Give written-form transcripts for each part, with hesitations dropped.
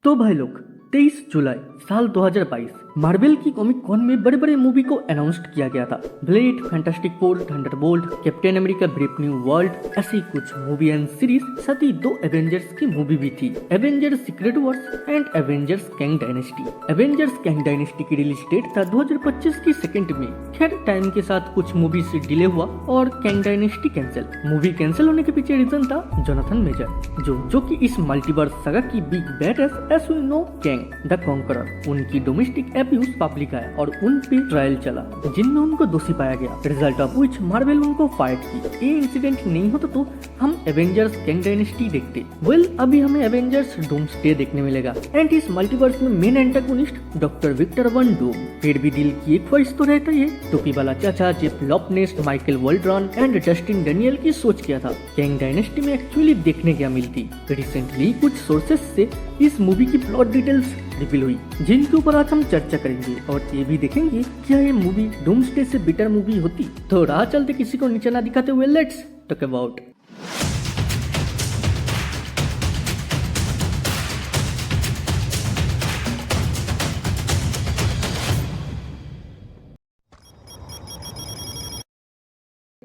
तो भाई लोग 23 जुलाई साल 2022 मार्वल की कॉमिक कॉन में बड़े बड़े मूवी को अनाउंस किया गया था। Blade, fantastic four, Thunderbolt, captain America brave new world, ऐसी कुछ मूवी एंड सीरीज, साथ ही 2 एवेंजर्स की मूवी भी थी, Avengers secret Wars and Avengers Kang dynasty. Avengers Kang dynasty की रिलीज डेट था 2025 की 2 मई। खैर टाइम के साथ कुछ मूवी से डिले हुआ और Kang dynasty cancel. Movie cancel होने के पीछे रीजन था जोनाथन मेजर, जो कि इस मल्टीवर्स सागा की big badass as we know Kang the conqueror. उनकी डोमेस्टिक एब्यूज पब्लिक आया और उन पे ट्रायल चला जिनमें उनको दोषी पाया गया, रिजल्ट ऑफ व्हिच मार्वल उनको फायर की। ये इंसिडेंट नहीं होता तो हम एवेंजर्स कैंग डायनेस्टी देखते। अभी हमें एवेंजर्स डूम्सडे देखने मिलेगा एंड इस मल्टीवर्स में main antagonist doctor Victor von Doom. फिर भी दिल की एक ख्वाहिश तो रहता ही है। टोपी वाला चाचा Jeff Loveness, Michael Waldron and Justin Daniel की सोच क्या था कैंग डायनेस्टी में एक्चुअली देखने क्या मिलती। रिसेंटली कुछ सोर्सेस से इस मूवी की प्लॉट डिटेल्स रिवील हुई जिनके ऊपर आज हम चर्चा करेंगे और ये भी देखेंगे क्या ये मूवी डूम्सडे से बेटर मूवी होती। तो राह चलते किसी को नीचे ना दिखाते हुए लेट्स टॉक अबाउट।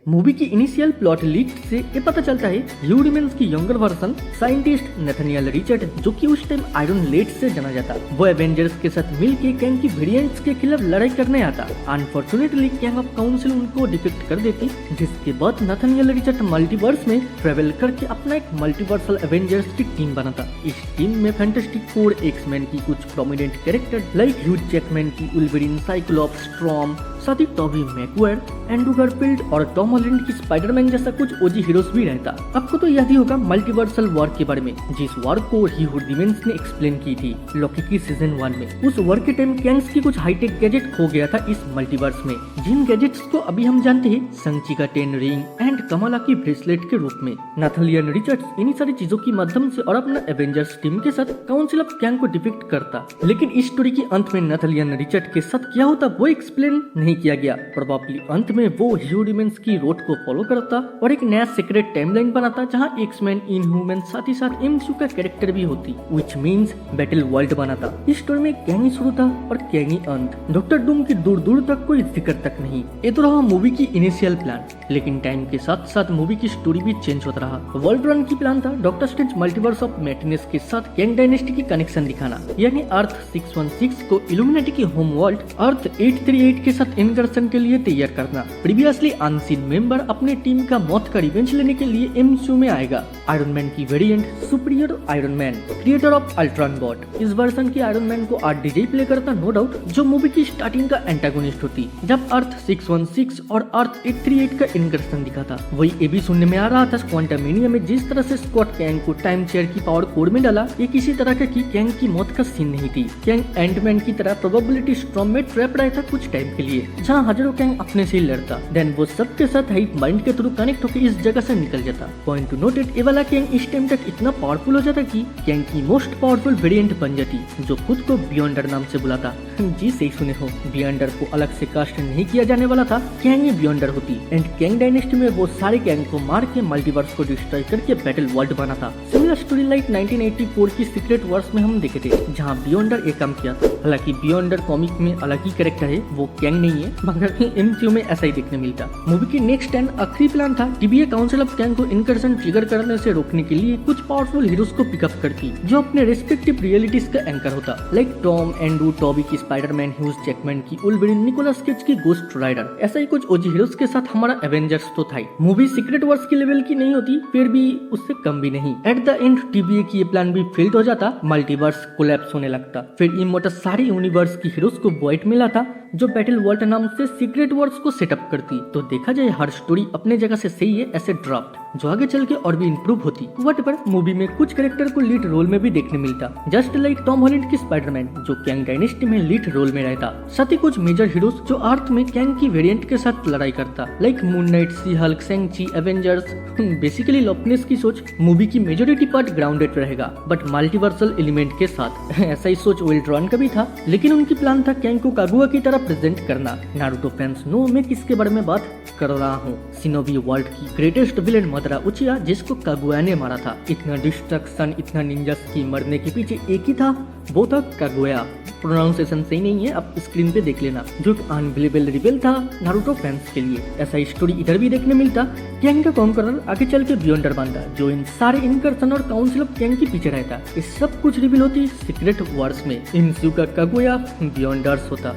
मूवी की इनिशियल प्लॉट लीक से ये पता चलता है ह्यू रिमेंस की younger version scientist Nathaniel Richard, जो कि उस टाइम आयरन लेड से जाना जाता, वो एवेंजर्स के साथ मिलकर कैंग की वेरिएंट्स के खिलाफ लड़ाई करने आता। अनफॉर्चुनेटली कैंग ऑफ काउंसिल उनको डिफेक्ट कर देती, जिसके बाद नथानियल रिचर्ड मल्टीवर्स में ट्रेवल करके अपना एक मल्टीवर्सल एवेंजर्स की टीम बनाता। इस टीम में फैंटास्टिक फोर, एक्स-मैन की कुछ prominent character like Hugh Jackman की वुल्वरीन, साइक्लोप्स, स्ट्रॉम, साथ ही टॉबी मैगवायर, एंड्रू गारफील्ड और टॉम हॉलैंड की स्पाइडरमैन जैसा कुछ ओजी हीरोज भी रहता। आपको तो याद ही होगा मल्टीवर्सल वॉर के बारे में, जिस वॉर को ह्यू रिमेंस ने एक्सप्लेन की थी लॉकी की सीजन 1 में। उस वॉर के टाइम कैंग्स की कुछ हाईटेक गैजेट खो गया था इस मल्टीवर्स में, जिन गैजेट्स को अभी हम जानते हैं संची का 10 रिंग एंड कमाला की ब्रेसलेट के रूप में। नथानियल रिचर्ड्स इन्हीं सारी चीजों की माध्यम से और अपना एवेंजर्स टीम के साथ काउंसिल ऑफ कैंग को डिफीट करता। लेकिन इस स्टोरी के अंत में नथानियल रिचर्ड के साथ क्या होता वो एक्सप्लेन नहीं किया गया। प्रोबेबली अंत में वो ह्यू रिमेंस की रोड को फॉलो करता और एक नया सीक्रेट टाइमलाइन बनाता जहां एक्स-मैन, इनह्यूमन, साथ ही साथ एमसीयू का कैरेक्टर भी होती, व्हिच मींस बैटल वर्ल्ड बनाता। इस स्टोरी में कैंग ही शुरू था और कैंग ही अंत। डॉक्टर डूम की दूर दूर तक कोई जिक्र तक नहीं। ये तो रहा मूवी की इनिशियल प्लान, लेकिन टाइम के साथ साथ मूवी की स्टोरी भी चेंज होता रहा। वर्ल्ड की प्लान था doctor strange multiverse of madness के साथ कैंग डायनेस्टी की कनेक्शन दिखाना, यानी अर्थ 616 को इल्यूमिनेटी की होम वर्ल्ड अर्थ 838 के साथ इनकर्शन के लिए तैयार करना। प्रीवियसली अनसीन मेंबर अपने टीम का मौत का रिवेंज लेने के लिए एमसीयू में आएगा। आयरन मैन की variant superior Iron Man, creator of Ultron bot. इस वर्जन के आयरन मैन को आरडीजे प्ले करता नो डाउट, जो मूवी की स्टार्टिंग का एंटागोनिस्ट होती जब अर्थ 616 और अर्थ 838 का इनकर्शन दिखा था। वही ये भी सुनने में आ रहा था क्वांटमेनिया में जिस तरह से स्कॉट कैंग को टाइम चेयर की पावर कोड में डाला, ये किसी तरह का की कैंग की मौत का सीन नहीं थी। कैंग एंटमैन की तरह प्रोबेबिलिटी स्टॉर्म में ट्रैप रहा था कुछ टाइम के लिए, जहाँ हजारों कैंग अपने से ही लड़ता, देन वो सबके साथ हाइप माइंड के थ्रू कनेक्ट होकर इस जगह से निकल जाता। पॉइंट टू नोट इट, ये वाला कैंग इस टाइम तक इतना पावरफुल हो जाता कि कैंग की मोस्ट पावरफुल वेरिएंट बन जाती, जो खुद को बियॉन्डर नाम से बुलाता। जी सही सुने हो, बियॉन्डर को अलग से कास्ट नहीं किया जाने वाला था, कैंग ही बियॉन्डर होती एंड कैंग डायनेस्टी में वो सारे कैंग को मार के मल्टीवर्स को डिस्ट्रॉय करके बैटल वर्ल्ड बना था। सिमिलर स्टोरी लाइक 1984 की सीक्रेट वॉर्स में हम देखे थे, जहाँ बियॉन्डर ये काम किया था। हालांकि बियॉन्डर कॉमिक में अलग ही कैरेक्टर है, वो कैंग नहीं है, मगर एमसीयू में ऐसा ही देखने मिलता। मूवी की नेक्स्ट एंड आखिरी प्लान था टीबीए काउंसिल ऑफ कैंग को इनकर्शन ट्रिगर करने से रोकने के लिए कुछ पावरफुल हीरोज को पिकअप करती, जो अपने रेस्पेक्टिव रियलिटीज का एंकर होता, लाइक टॉम, एंड्रू, टॉबी की स्पाइडरमैन, ह्यूज जैकमैन की वुल्वरीन, निकोलस केज की गोस्ट राइडर। ऐसा ही कुछ ओजी हीरोज के साथ हमारा एवेंजर्स तो था ही। मूवी सीक्रेट वॉर्स की लेवल की नहीं होती, फिर भी उससे कम भी नहीं। एट द एंड टीबीए की ये प्लान भी फेल्ड हो जाता, मल्टीवर्स कोलैप्स होने लगता। फिर इमोर्टल सारे यूनिवर्स की हीरोज को वॉइड मिला था, जो बैटल वर्ल्ड नाम से सीक्रेट वॉर्स को सेटअप करती। तो देखा जाए हर स्टोरी अपने जगह से सही है ऐसे ड्राफ्ट, जो आगे चल के और भी इंप्रूव होती। वटएवर, मूवी में कुछ कैरेक्टर को लीड रोल में भी देखने मिलता, जस्ट लाइक टॉम हॉलैंड की स्पाइडरमैन, जो कैंग डायनेस्टी में लीड रोल में रहता। साथ ही कुछ मेजर हीरोज जो अर्थ में कैंग की वेरिएंट के साथ लड़ाई करता, लाइक मून नाइट, सी हल्क, सेंग-ची, एवेंजर्स। बेसिकली लॉपनेस की सोच मूवी की मेजोरिटी पार्ट ग्राउंडेड रहेगा, बट मल्टीवर्सल एलिमेंट के साथ। ऐसा ही सोच वोल्ट्रॉन का भी था, लेकिन उनकी प्लान था कैंग को कागुआ की तरह प्रेजेंट करना। नारुतो फैंस नो मैं किसके बारे में बात कर रहा हूँ, शिनोबी वर्ल्ड की ग्रेटेस्ट विलेन खतरा उचिया जिसको कागुया ने मारा था। इतना डिस्ट्रक्शन, इतना निंजास की मरने के पीछे एक ही था, वो था कागुया। प्रोनाउंसिएशन सही नहीं है, आप स्क्रीन पे देख लेना। जो एक अनबिलीवेबल रिबेल था नारुतो फैंस के लिए। ऐसा स्टोरी इधर भी देखने मिलता। गैंग का कॉन्करर आगे चल के बियॉन्डर बनता, जो इन सारे इनकर्सन और काउंसिल ऑफ गैंग के पीछे रहता। ये सब कुछ रिवील होती सीक्रेट वार्स में। इनस्यू का कागुया बियॉन्डर्स होता।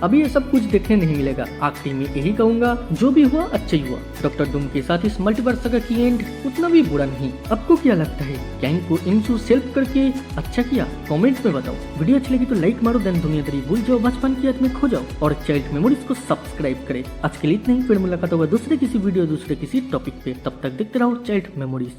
अभी ये सब कुछ देखने नहीं मिलेगा। आखिरी में यही कहूंगा, जो भी हुआ अच्छा ही हुआ। डॉक्टर डूम के साथ इस मल्टीवर्स सागा की एंड उतना भी बुरा नहीं। आपको क्या लगता है, गैंग को इनसू सेल्फ करके अच्छा किया? कमेंट में बताओ। वीडियो अच्छी लगी तो लाइक मारो, देन दुनियादारी भूल जाओ, बचपन की याद में खो जाओ और चाइल्ड मेमोरीज को सब्सक्राइब करे। आज के लिए इतना ही, फिर मुलाकात होगा दूसरे किसी वीडियो, दूसरे किसी टॉपिक पे। तब तक देखते रहो चाइल्ड मेमोरीज।